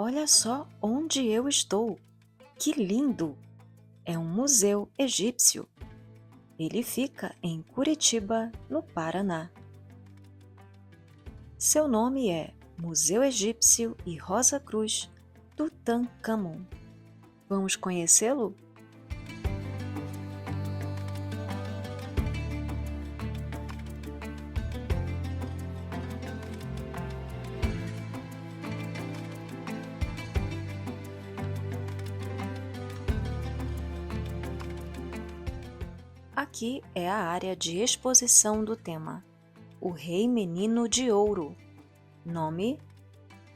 Olha só onde eu estou! Que lindo! É um museu egípcio. Ele fica em Curitiba, no Paraná. Seu nome é Museu Egípcio e Rosa Cruz Tutankhamon. Vamos conhecê-lo? Aqui é a área de exposição do tema: O Rei Menino de Ouro. Nome: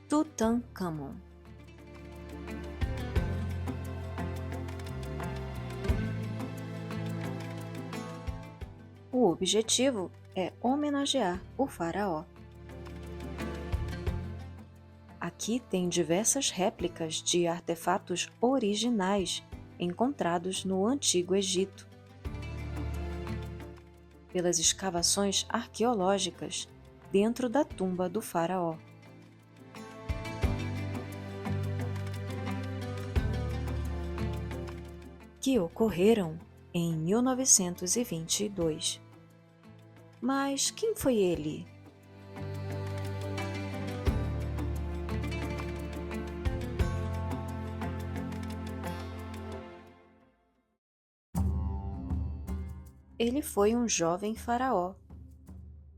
Tutankhamon. O objetivo é homenagear o faraó. Aqui tem diversas réplicas de artefatos originais encontrados no Antigo Egito. Pelas escavações arqueológicas dentro da tumba do faraó. Que ocorreram em 1922. Mas quem foi ele? Ele foi um jovem faraó.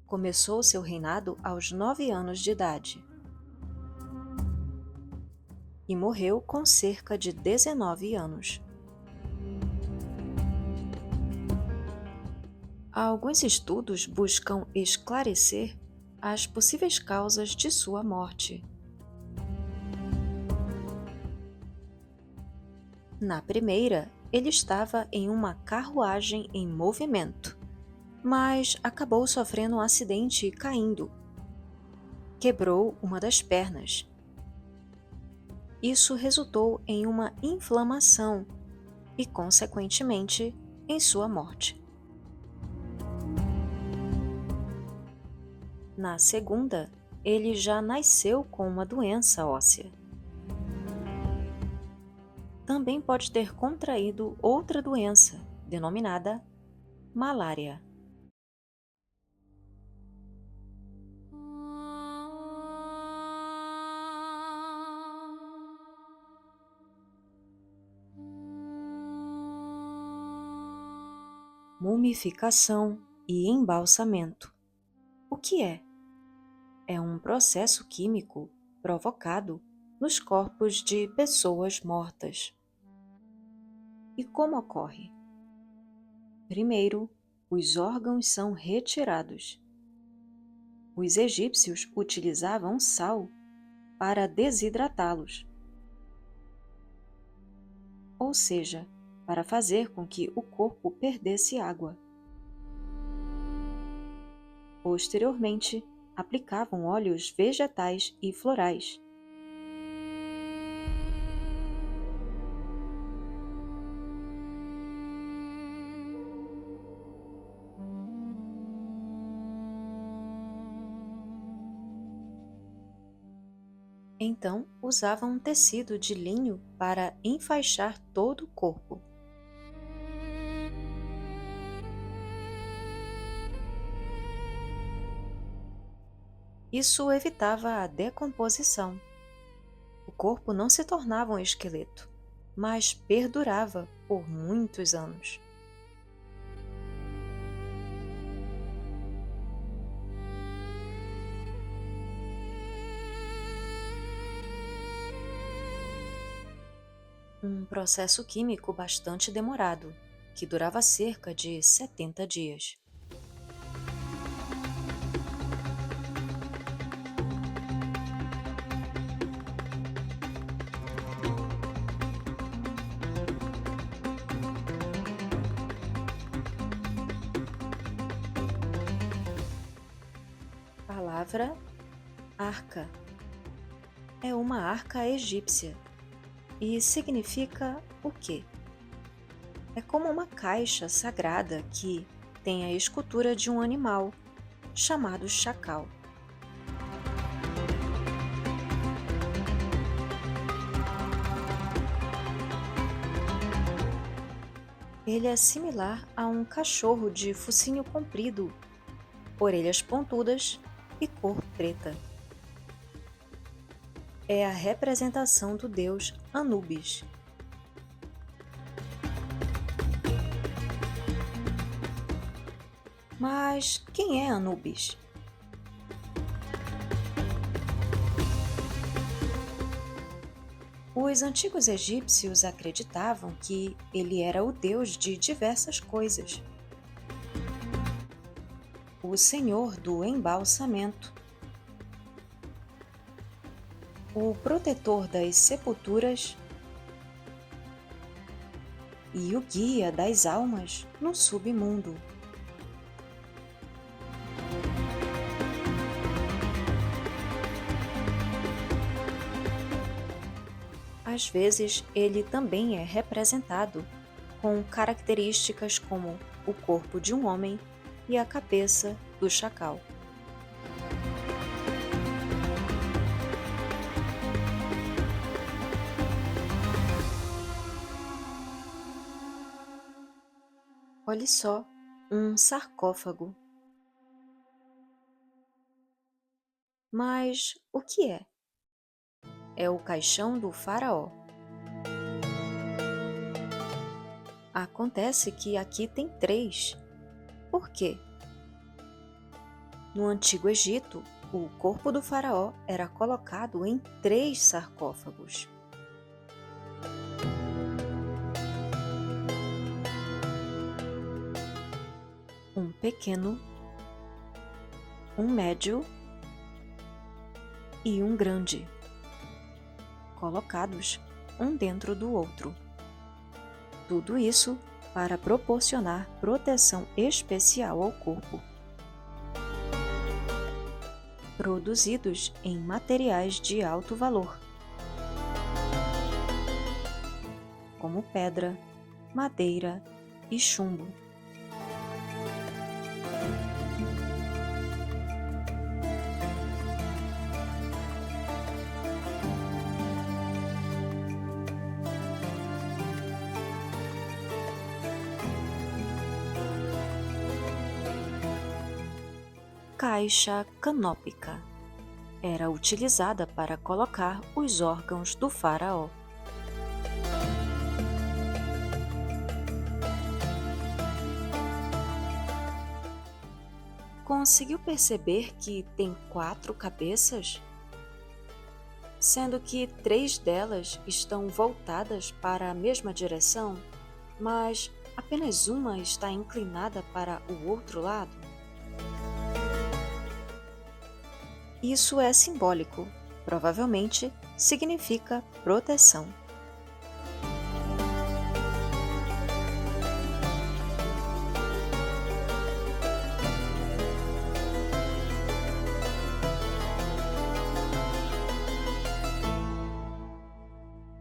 Começou seu reinado aos 9 anos de idade e morreu com cerca de 19 anos. Alguns estudos buscam esclarecer as possíveis causas de sua morte. Na primeira, ele estava em uma carruagem em movimento, mas acabou sofrendo um acidente e caindo. Quebrou uma das pernas. Isso resultou em uma inflamação e, consequentemente, em sua morte. Na segunda, ele já nasceu com uma doença óssea. Também pode ter contraído outra doença, denominada malária. Mumificação e embalsamento. O que é? É um processo químico provocado nos corpos de pessoas mortas. E como ocorre? Primeiro, os órgãos são retirados. Os egípcios utilizavam sal para desidratá-los, ou seja, para fazer com que o corpo perdesse água. Posteriormente, aplicavam óleos vegetais e florais. Então, usavam um tecido de linho para enfaixar todo o corpo. Isso evitava a decomposição. O corpo não se tornava um esqueleto, mas perdurava por muitos anos. Um processo químico bastante demorado, que durava cerca de 70 dias. Palavra arca. É uma arca egípcia e significa o quê? É como uma caixa sagrada que tem a escultura de um animal, chamado chacal. Ele é similar a um cachorro de focinho comprido, orelhas pontudas e cor preta. É a representação do deus Anubis. Mas quem é Anubis? Os antigos egípcios acreditavam que ele era o deus de diversas coisas, o senhor do embalsamento, o protetor das sepulturas e o guia das almas no submundo. Às vezes, ele também é representado com características como o corpo de um homem e a cabeça do chacal. Olhe só, um sarcófago. Mas o que é? É o caixão do faraó. Acontece que aqui tem 3. Por quê? No Antigo Egito, o corpo do faraó era colocado em 3 sarcófagos. Um pequeno, um médio e um grande, colocados um dentro do outro. Tudo isso para proporcionar proteção especial ao corpo. Produzidos em materiais de alto valor, como pedra, madeira e chumbo. Caixa canópica era utilizada para colocar os órgãos do faraó. Conseguiu perceber que tem 4 cabeças? Sendo que 3 delas estão voltadas para a mesma direção, mas apenas uma está inclinada para o outro lado? Isso é simbólico, provavelmente significa proteção.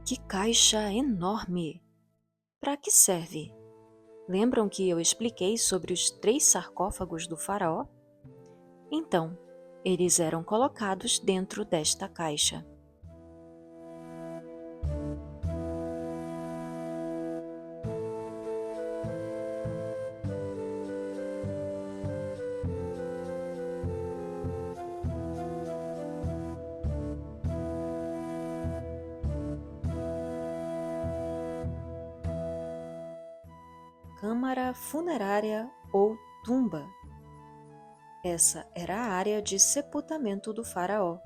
Que caixa enorme! Para que serve? Lembram que eu expliquei sobre os 3 sarcófagos do faraó? Então, eles eram colocados dentro desta caixa. Câmara funerária ou tumba. Essa era a área de sepultamento do faraó.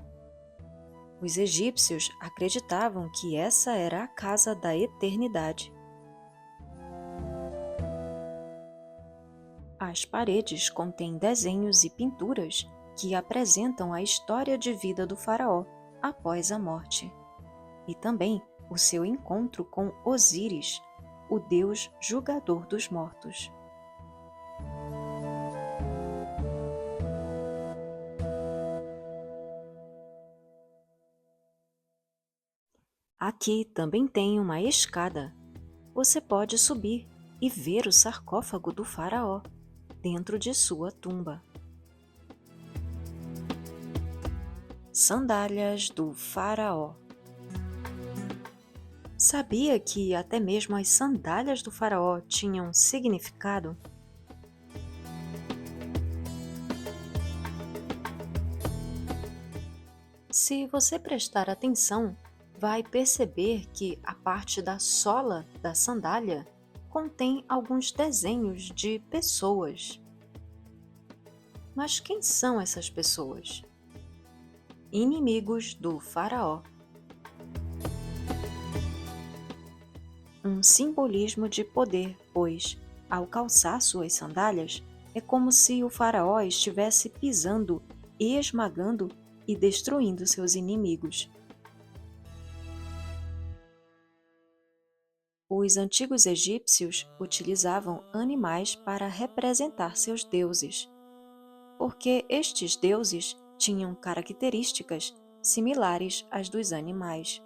Os egípcios acreditavam que essa era a casa da eternidade. As paredes contêm desenhos e pinturas que apresentam a história de vida do faraó após a morte, e também o seu encontro com Osíris, o deus julgador dos mortos. Aqui também tem uma escada. Você pode subir e ver o sarcófago do faraó dentro de sua tumba. Sandálias do faraó. Sabia que até mesmo as sandálias do faraó tinham significado? Se você prestar atenção, vai perceber que a parte da sola da sandália contém alguns desenhos de pessoas. Mas quem são essas pessoas? Inimigos do faraó. Um simbolismo de poder, pois, ao calçar suas sandálias, é como se o faraó estivesse pisando e esmagando e destruindo seus inimigos. Os antigos egípcios utilizavam animais para representar seus deuses, porque estes deuses tinham características similares às dos animais.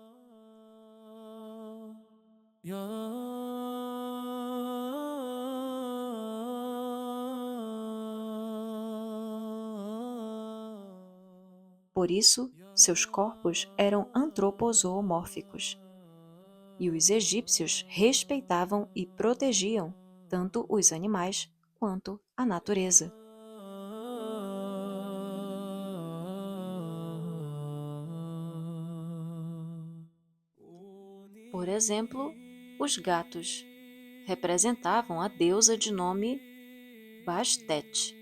Por isso, seus corpos eram antropozoomórficos, e os egípcios respeitavam e protegiam tanto os animais quanto a natureza. Por exemplo, os gatos representavam a deusa de nome Bastet.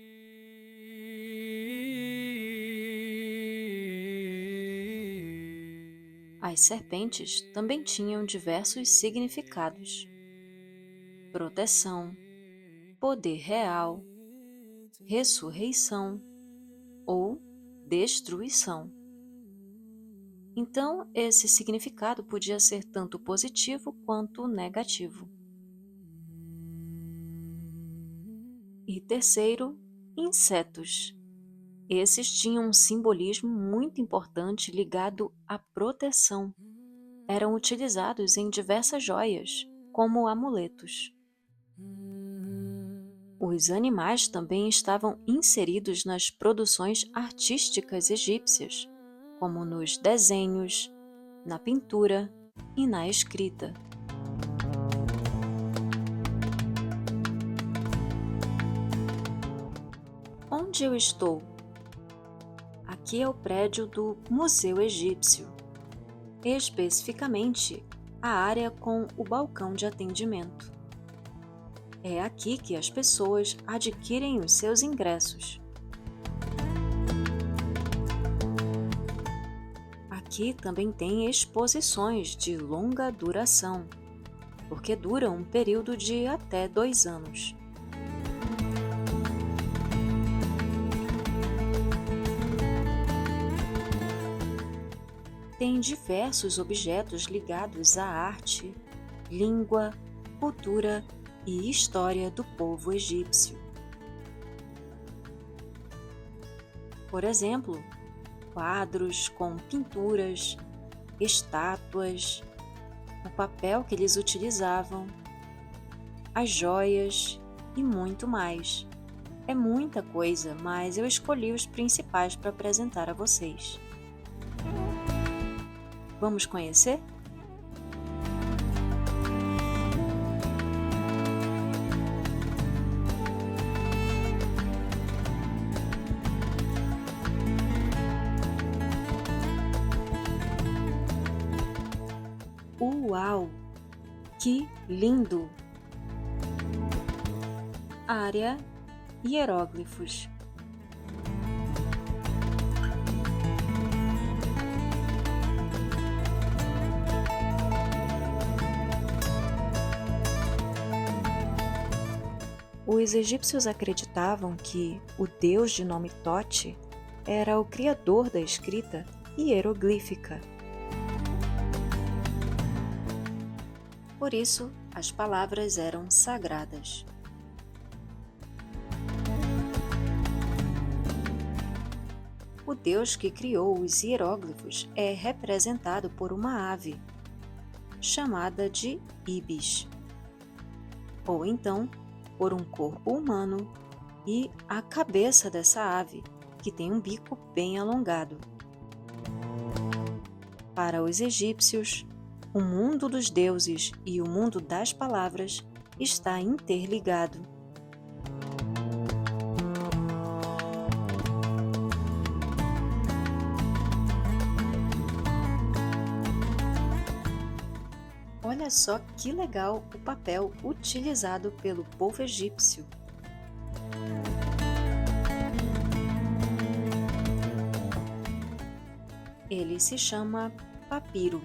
As serpentes também tinham diversos significados: proteção, poder real, ressurreição ou destruição. Então, esse significado podia ser tanto positivo quanto negativo. E terceiro, insetos. Esses tinham um simbolismo muito importante ligado à proteção. Eram utilizados em diversas joias, como amuletos. Os animais também estavam inseridos nas produções artísticas egípcias, como nos desenhos, na pintura e na escrita. Onde eu estou? Aqui é o prédio do Museu Egípcio, especificamente a área com o balcão de atendimento. É aqui que as pessoas adquirem os seus ingressos. Aqui também tem exposições de longa duração, porque duram um período de até 2 anos. Tem diversos objetos ligados à arte, língua, cultura e história do povo egípcio. Por exemplo, quadros com pinturas, estátuas, o papel que eles utilizavam, as joias e muito mais. É muita coisa, mas eu escolhi os principais para apresentar a vocês. Vamos conhecer? Uau! Que lindo! Área hieróglifos. Os egípcios acreditavam que o deus de nome Tote era o criador da escrita hieroglífica. Por isso, as palavras eram sagradas. O deus que criou os hieróglifos é representado por uma ave, chamada de Ibis, ou então por um corpo humano e a cabeça dessa ave, que tem um bico bem alongado. Para os egípcios, O mundo dos deuses e o mundo das palavras está interligado. Olha só que legal o papel utilizado pelo povo egípcio. Ele se chama papiro.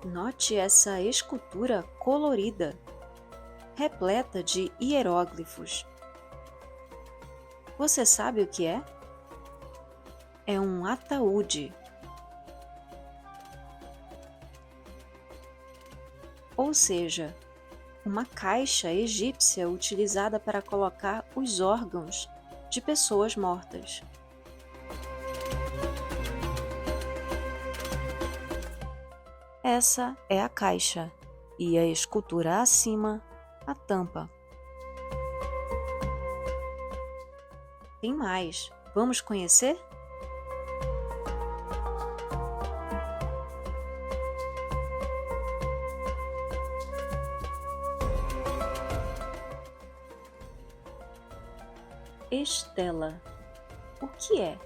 Note essa escultura colorida, repleta de hieróglifos. Você sabe o que é? É um ataúde, ou seja, uma caixa egípcia utilizada para colocar os órgãos de pessoas mortas. Essa é a caixa e a escultura acima, a tampa. Tem mais. Vamos conhecer? Estela. O que é?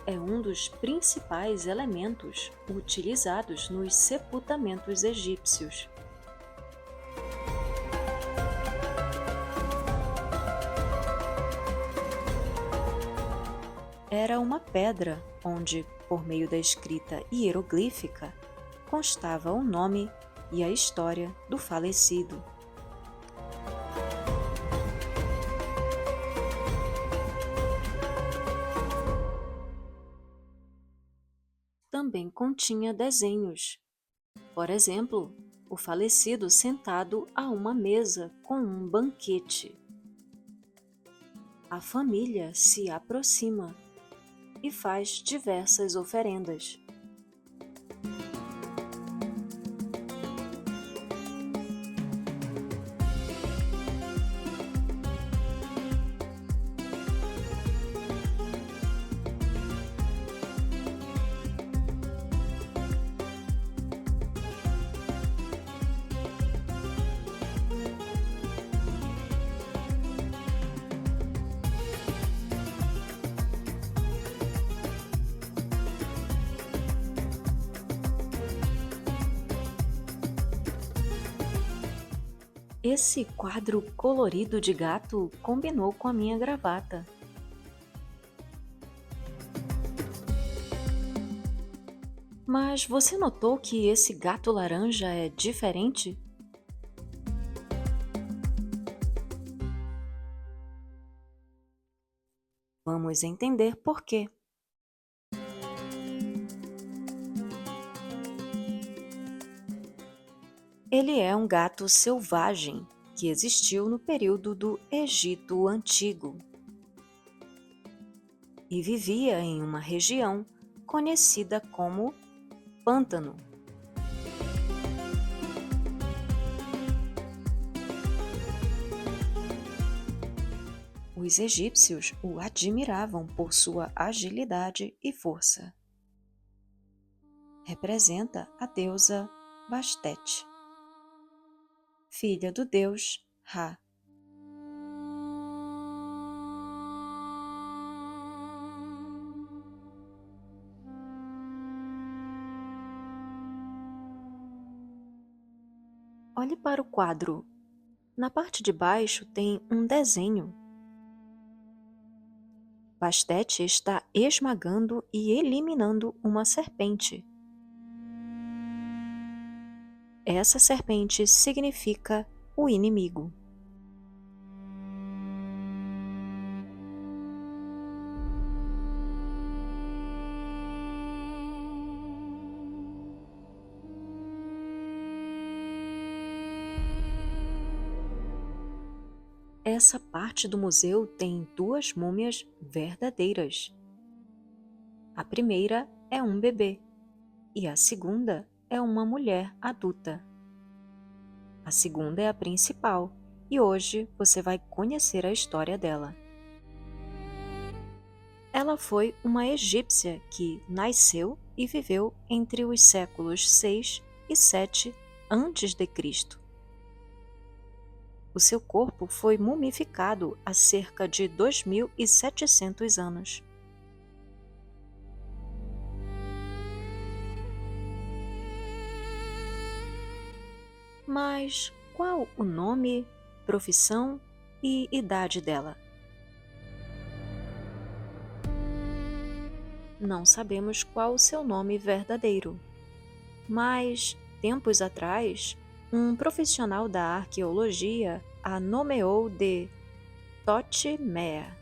É um dos principais elementos utilizados nos sepultamentos egípcios. Era uma pedra onde, por meio da escrita hieroglífica, constava o nome e a história do falecido. Também continha desenhos. Por exemplo, o falecido sentado a uma mesa com um banquete. A família se aproxima e faz diversas oferendas. Esse quadro colorido de gato combinou com a minha gravata. Mas você notou que esse gato laranja é diferente? Vamos entender por quê. Ele é um gato selvagem que existiu no período do Egito Antigo e vivia em uma região conhecida como pântano. Os egípcios o admiravam por sua agilidade e força. Representa a deusa Bastet, filha do deus Ra. Olhe para o quadro. Na parte de baixo tem um desenho. Bastet está esmagando e eliminando uma serpente. Essa serpente significa o inimigo. Essa parte do museu tem duas múmias verdadeiras. A primeira é um bebê e a segunda é uma mulher adulta. A segunda é a principal e hoje você vai conhecer a história dela. Ela foi uma egípcia que nasceu e viveu entre os séculos 6 e 7 antes de Cristo. O seu corpo foi mumificado há cerca de 2.700 anos. Mas qual o nome, profissão e idade dela? Não sabemos qual o seu nome verdadeiro, mas, tempos atrás, um profissional da arqueologia a nomeou de Totmea.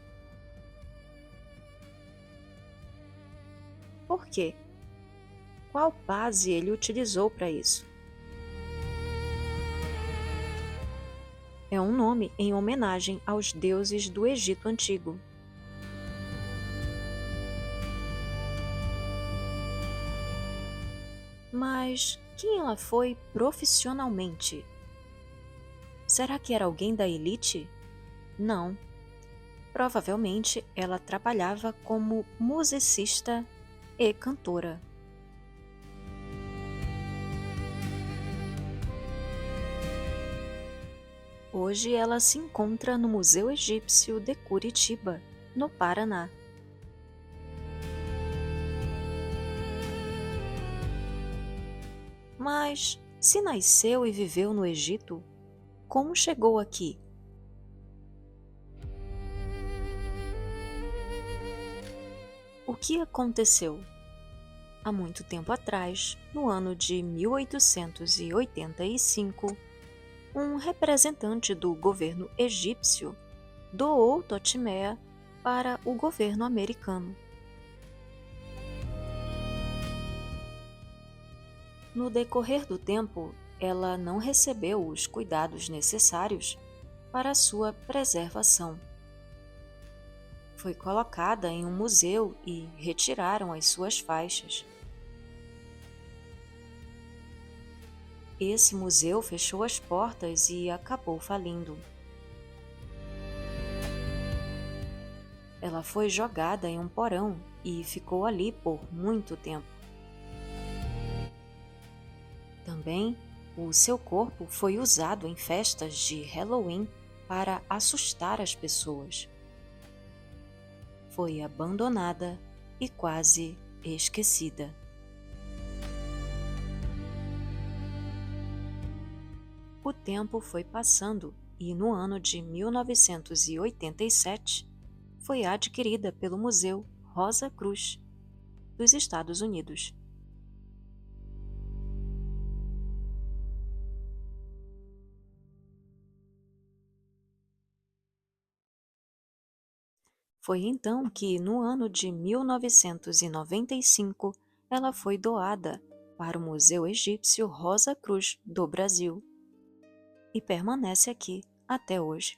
Por quê? Qual base ele utilizou para isso? É um nome em homenagem aos deuses do Egito Antigo. Mas quem ela foi profissionalmente? Será que era alguém da elite? Não. Provavelmente ela trabalhava como musicista e cantora. Hoje ela se encontra no Museu Egípcio de Curitiba, no Paraná. Mas, se nasceu e viveu no Egito, como chegou aqui? O que aconteceu? Há muito tempo atrás, no ano de 1885, um representante do governo egípcio doou Totmea para o governo americano. No decorrer do tempo, ela não recebeu os cuidados necessários para sua preservação. Foi colocada em um museu e retiraram as suas faixas. Esse museu fechou as portas e acabou falindo. Ela foi jogada em um porão e ficou ali por muito tempo. Também, o seu corpo foi usado em festas de Halloween para assustar as pessoas. Foi abandonada e quase esquecida. O tempo foi passando e no ano de 1987 foi adquirida pelo Museu Rosa Cruz, dos Estados Unidos. Foi então que, no ano de 1995, ela foi doada para o Museu Egípcio Rosa Cruz do Brasil e permanece aqui até hoje.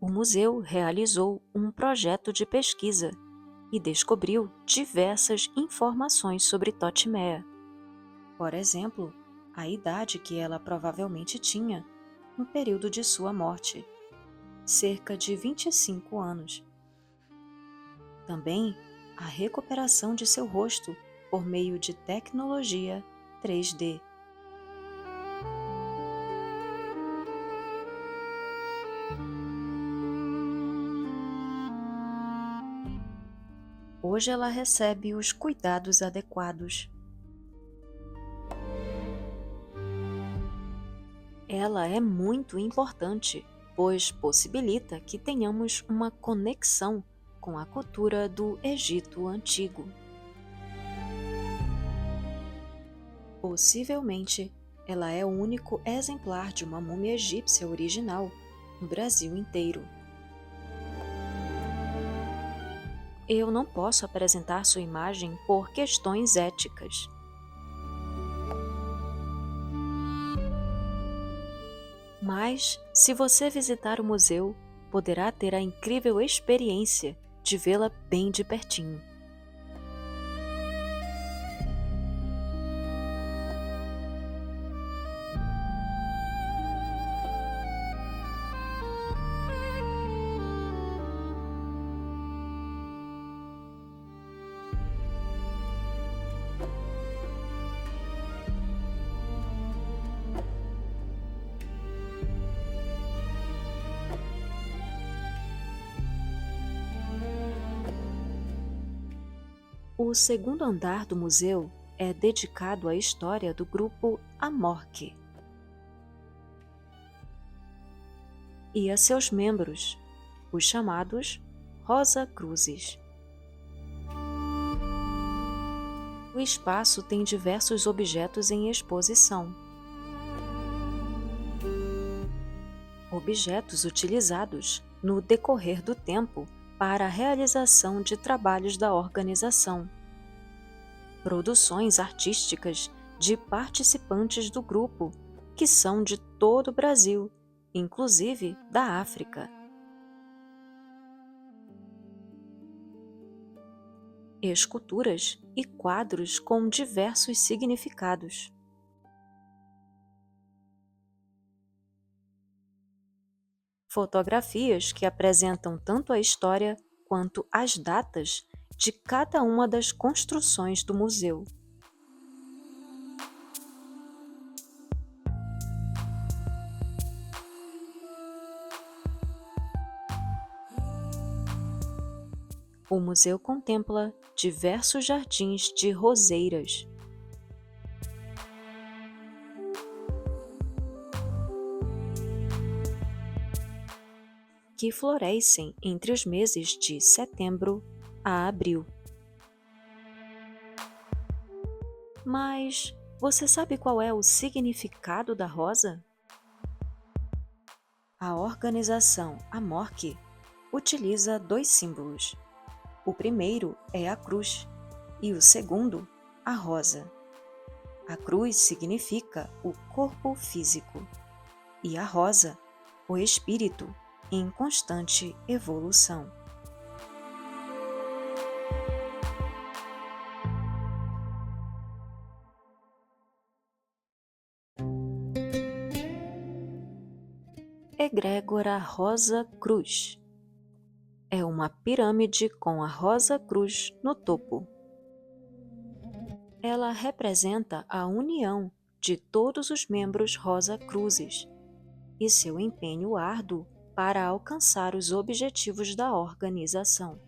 O museu realizou um projeto de pesquisa e descobriu diversas informações sobre Totmea. Por exemplo, a idade que ela provavelmente tinha no período de sua morte, cerca de 25 anos. Também a recuperação de seu rosto por meio de tecnologia 3D. Hoje ela recebe os cuidados adequados. Ela é muito importante, pois possibilita que tenhamos uma conexão com a cultura do Egito Antigo. Possivelmente, ela é o único exemplar de uma múmia egípcia original no Brasil inteiro. Eu não posso apresentar sua imagem por questões éticas. Mas, se você visitar o museu, poderá ter a incrível experiência de vê-la bem de pertinho. O segundo andar do museu é dedicado à história do grupo Amorque e a seus membros, os chamados Rosa Cruzes. O espaço tem diversos objetos em exposição. Objetos utilizados no decorrer do tempo para a realização de trabalhos da organização. Produções artísticas de participantes do grupo, que são de todo o Brasil, inclusive da África. Esculturas e quadros com diversos significados. Fotografias que apresentam tanto a história quanto as datas de cada uma das construções do museu. O museu contempla diversos jardins de roseiras. Que florescem entre os meses de setembro a abril. Mas você sabe qual é o significado da rosa? A organização Amorque utiliza dois símbolos. O primeiro é a cruz e o segundo, a rosa. A cruz significa o corpo físico e a rosa, o espírito em constante evolução. Egrégora Rosa Cruz. É uma pirâmide com a Rosa Cruz no topo. Ela representa a união de todos os membros Rosa Cruzes e seu empenho árduo para alcançar os objetivos da organização.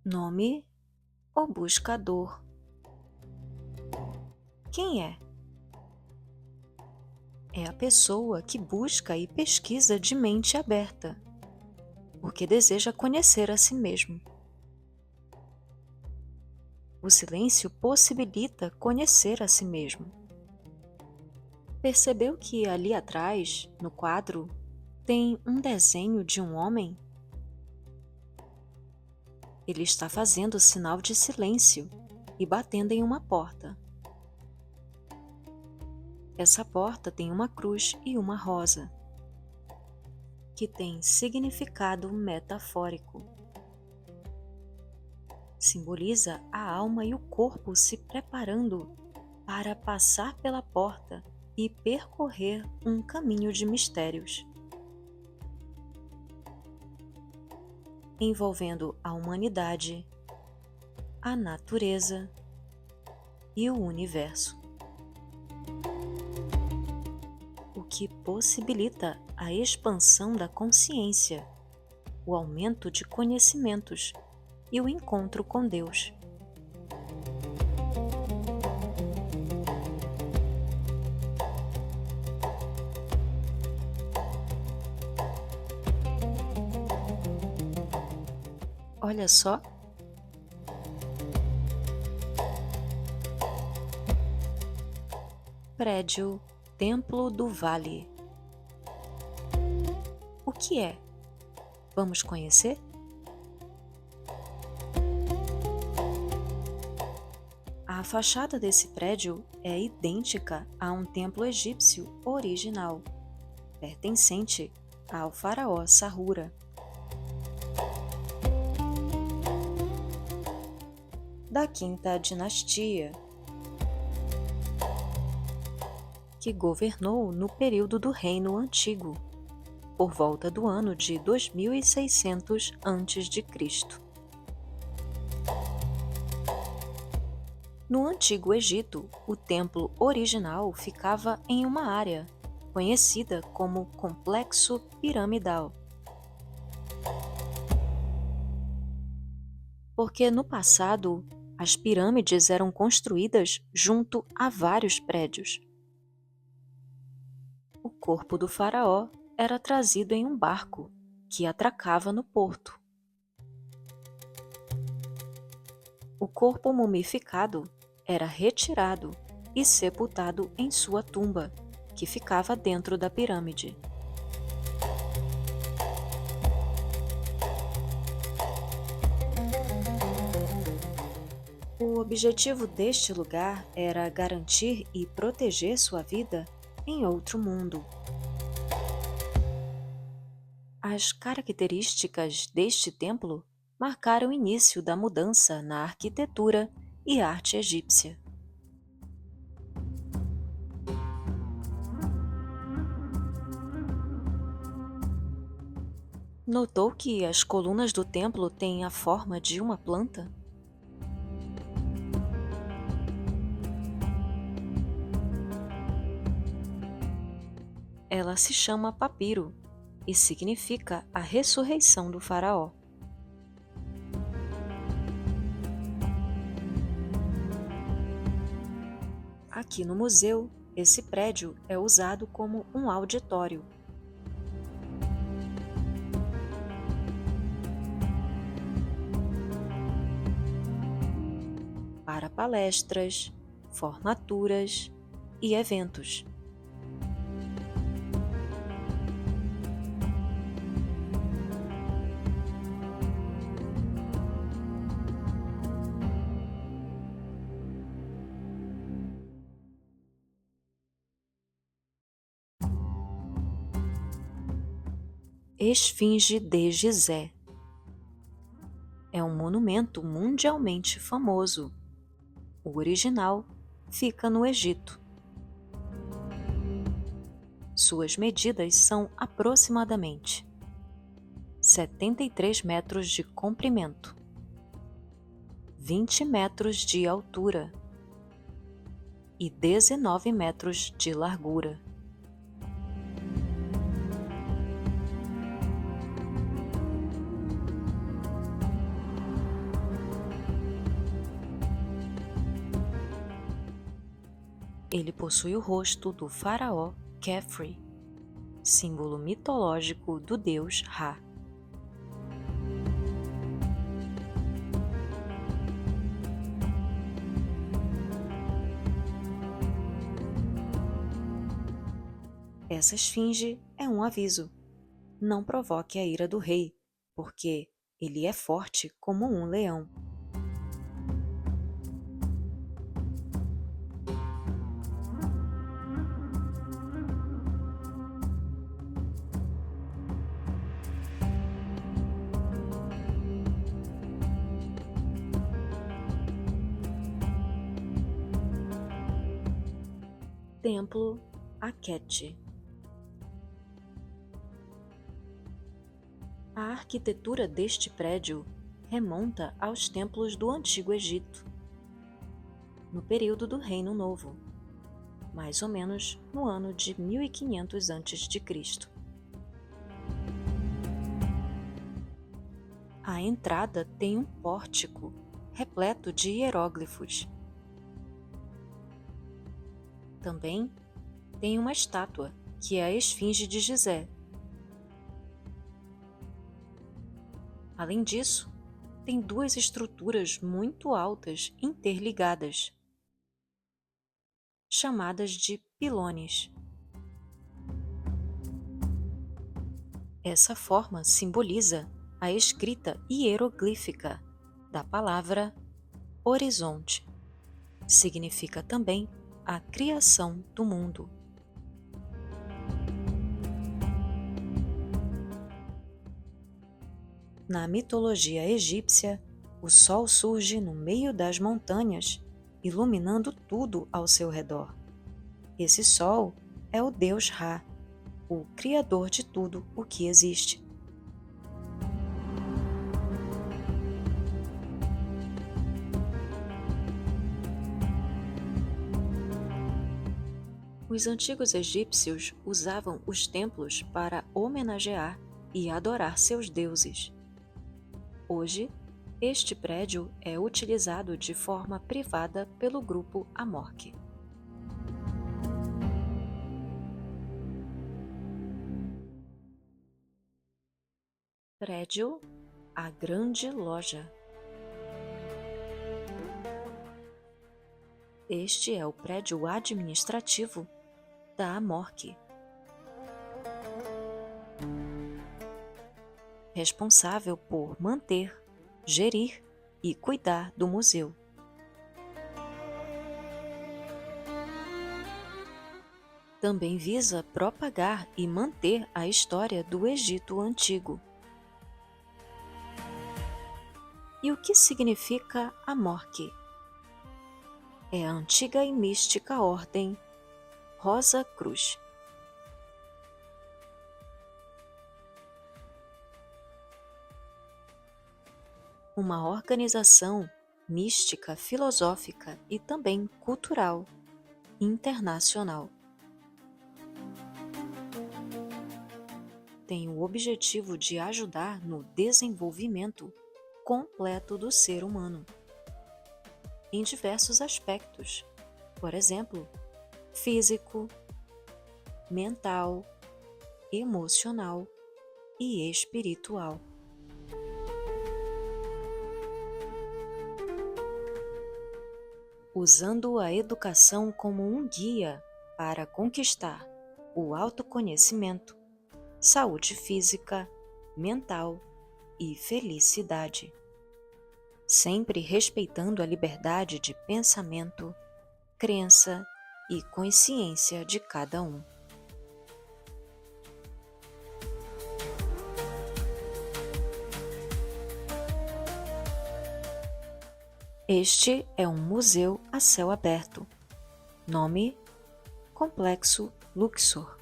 Nome: O Buscador. Quem é? É a pessoa que busca e pesquisa de mente aberta, porque deseja conhecer a si mesmo. O silêncio possibilita conhecer a si mesmo. Percebeu que ali atrás, no quadro, tem um desenho de um homem? Ele está fazendo sinal de silêncio e batendo em uma porta. Essa porta tem uma cruz e uma rosa, que tem significado metafórico. Simboliza a alma e o corpo se preparando para passar pela porta e percorrer um caminho de mistérios, envolvendo a humanidade, a natureza e o universo, o que possibilita a expansão da consciência, o aumento de conhecimentos e o encontro com Deus. Olha só! Prédio Templo do Vale. O que é? Vamos conhecer? A A fachada desse prédio é idêntica a um templo egípcio original, pertencente ao faraó Sarrura. Da quinta dinastia, que governou no período do Reino Antigo, por volta do ano de 2600 a.C. No Antigo Egito, o templo original ficava em uma área conhecida como Complexo Piramidal, porque no passado as pirâmides eram construídas junto a vários prédios. O corpo do faraó era trazido em um barco que atracava no porto. O corpo mumificado era retirado e sepultado em sua tumba, que ficava dentro da pirâmide. O objetivo deste lugar era garantir e proteger sua vida em outro mundo. As características deste templo marcaram o início da mudança na arquitetura e arte egípcia. Notou que as colunas do templo têm a forma de uma planta? Ela se chama papiro e significa a ressurreição do faraó. Aqui no museu, esse prédio é usado como um auditório. Para palestras, formaturas e eventos. Esfinge de Gizé é um monumento mundialmente famoso. O original fica no Egito. Suas medidas são aproximadamente 73 metros de comprimento, 20 metros de altura e 19 metros de largura. Ele possui o rosto do faraó Khafre, símbolo mitológico do deus Ra. Essa esfinge é um aviso. Não provoque a ira do rei, porque ele é forte como um leão. Templo Akheti. A arquitetura deste prédio remonta aos templos do Antigo Egito, no período do Reino Novo, mais ou menos no ano de 1500 a.C. A entrada tem um pórtico repleto de hieróglifos. Também tem uma estátua, que é a Esfinge de Gizé. Além disso, tem duas estruturas muito altas interligadas, chamadas de pilones. Essa forma simboliza a escrita hieroglífica da palavra horizonte. significa também a criação do mundo. Na mitologia egípcia, o sol surge no meio das montanhas, iluminando tudo ao seu redor. Esse sol é o deus Ra, o criador de tudo o que existe. Os antigos egípcios usavam os templos para homenagear e adorar seus deuses. Hoje, este prédio é utilizado de forma privada pelo grupo Amorque. Prédio A Grande Loja. Este é o prédio administrativo da Amorque, responsável por manter, gerir e cuidar do museu. Também visa propagar e manter a história do Egito Antigo. E o que significa Amorque? É a antiga e mística ordem Rosa Cruz. Uma organização mística, filosófica e também cultural internacional. Tem o objetivo de ajudar no desenvolvimento completo do ser humano, em diversos aspectos, por exemplo, físico, mental, emocional e espiritual. Usando a educação como um guia para conquistar o autoconhecimento, saúde física, mental e felicidade, sempre respeitando a liberdade de pensamento, crença e consciência de cada um. Este é um museu a céu aberto. Nome: Complexo Luxor.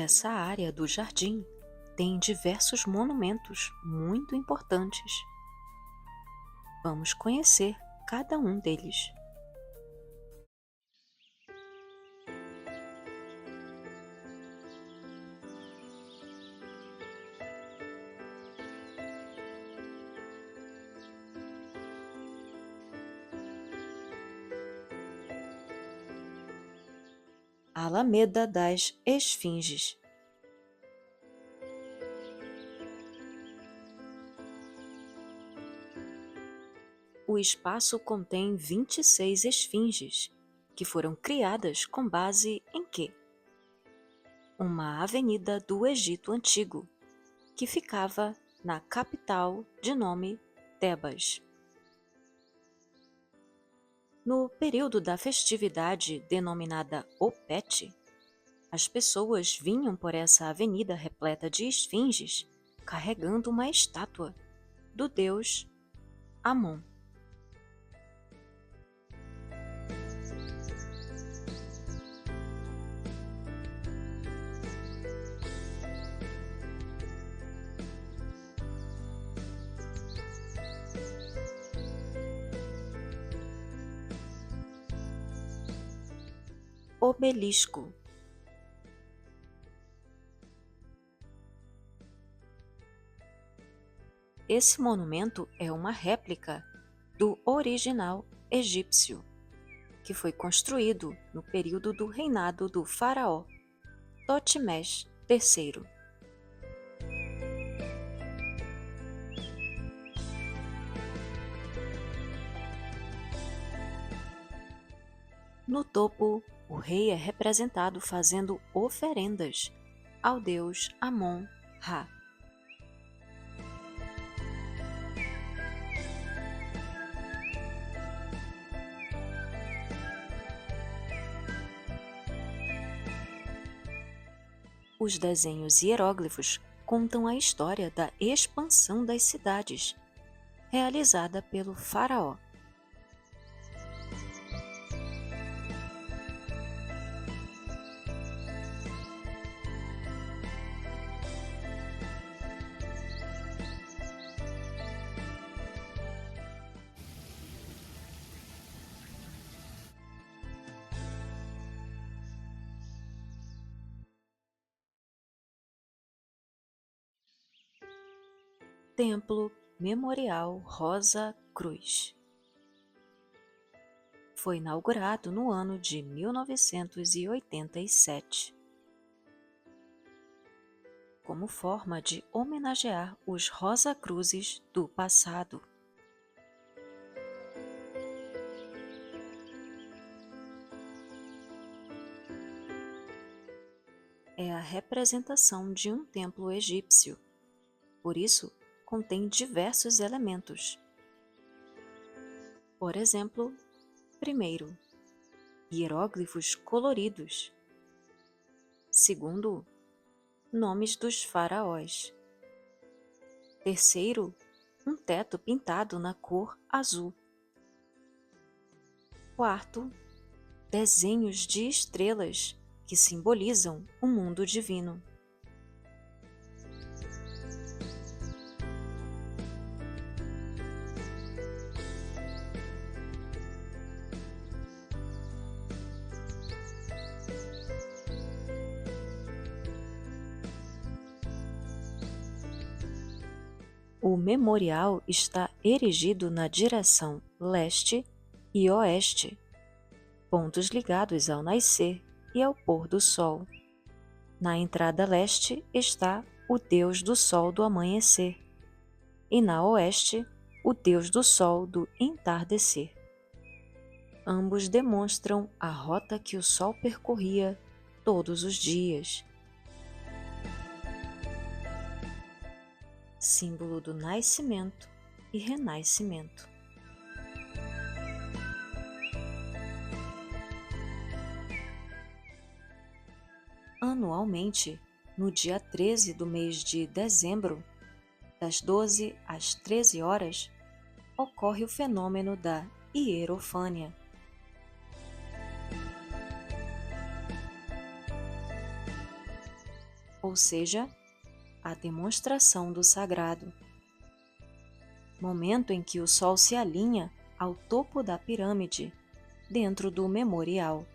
Essa área do jardim tem diversos monumentos muito importantes. Vamos conhecer cada um deles. Alameda das Esfinges. O espaço contém 26 esfinges, que foram criadas com base em quê? Uma avenida do Egito Antigo, que ficava na capital de nome Tebas. No período da festividade denominada Opet, as pessoas vinham por essa avenida repleta de esfinges, carregando uma estátua do deus Amon. Obelisco. Esse monumento é uma réplica do original egípcio, que foi construído no período do reinado do faraó Totmés III. No topo, o rei é representado fazendo oferendas ao deus Amon-Ra. Os desenhos hieróglifos contam a história da expansão das cidades, realizada pelo faraó. Templo Memorial Rosa Cruz. Foi inaugurado no ano de 1987, como forma de homenagear os Rosa Cruzes do passado. É a representação de um templo egípcio, por isso contém diversos elementos. Por exemplo, primeiro, hieróglifos coloridos. Segundo, nomes dos faraós. Terceiro, um teto pintado na cor azul. Quarto, desenhos de estrelas que simbolizam o mundo divino. O memorial está erigido na direção leste e oeste, pontos ligados ao nascer e ao pôr do sol. Na entrada leste está o deus do sol do amanhecer, e na oeste, o deus do sol do entardecer. Ambos demonstram a rota que o sol percorria todos os dias. Símbolo do nascimento e renascimento. Anualmente, no dia 13 do mês de dezembro, das 12 às 13 horas, ocorre o fenômeno da hierofânia. Ou seja, a demonstração do sagrado. Momento em que o sol se alinha ao topo da pirâmide, dentro do memorial.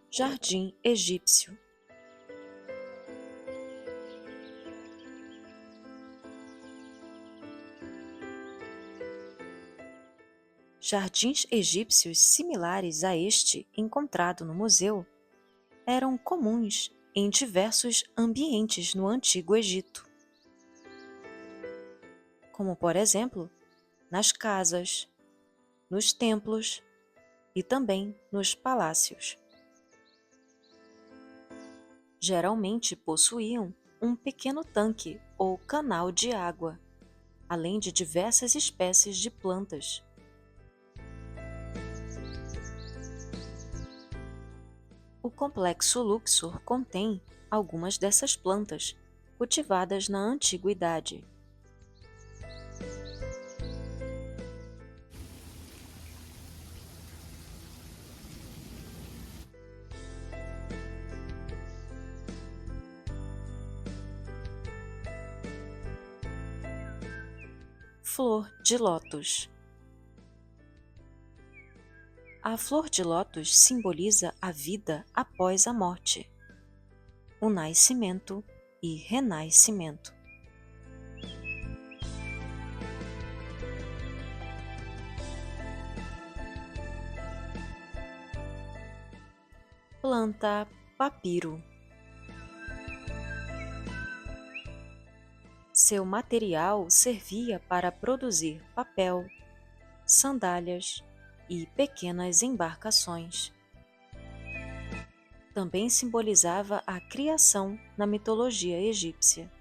Jardim egípcio. Jardins egípcios similares a este encontrado no museu eram comuns em diversos ambientes no Antigo Egito, como por exemplo, nas casas, nos templos e também nos palácios. Geralmente possuíam um pequeno tanque ou canal de água, além de diversas espécies de plantas. O complexo Luxor contém algumas dessas plantas, cultivadas na antiguidade. Flor de lótus. A flor de lótus simboliza a vida após a morte, o nascimento e renascimento. Planta papiro. Seu material servia para produzir papel, sandálias e pequenas embarcações. Também simbolizava a criação na mitologia egípcia.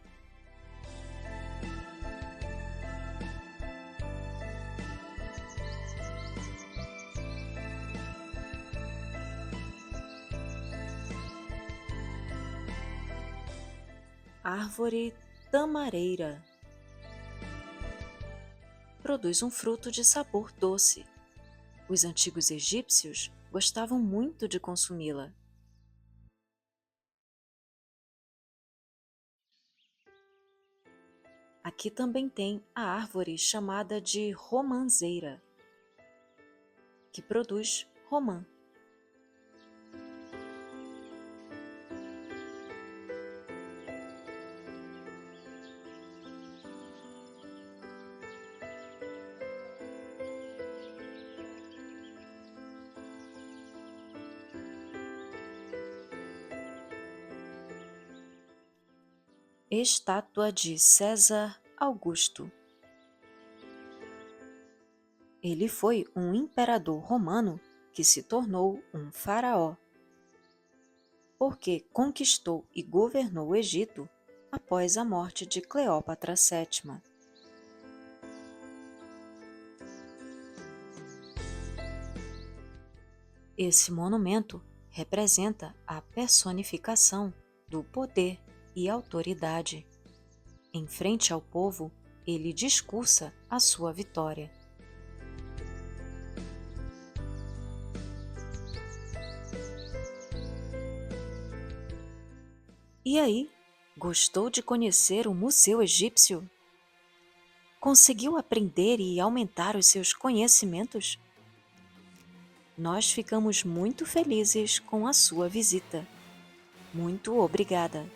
Árvore tamareira. Produz um fruto de sabor doce. Os antigos egípcios gostavam muito de consumi-la. Aqui também tem a árvore chamada de romanzeira, que produz romã. Estátua de César Augusto. Ele foi um imperador romano que se tornou um faraó, porque conquistou e governou o Egito após a morte de Cleópatra VII. Esse monumento representa a personificação do poder e autoridade. Em frente ao povo, ele discursa a sua vitória. E aí, gostou de conhecer o Museu Egípcio? Conseguiu aprender e aumentar os seus conhecimentos? Nós ficamos muito felizes com a sua visita. Muito obrigada!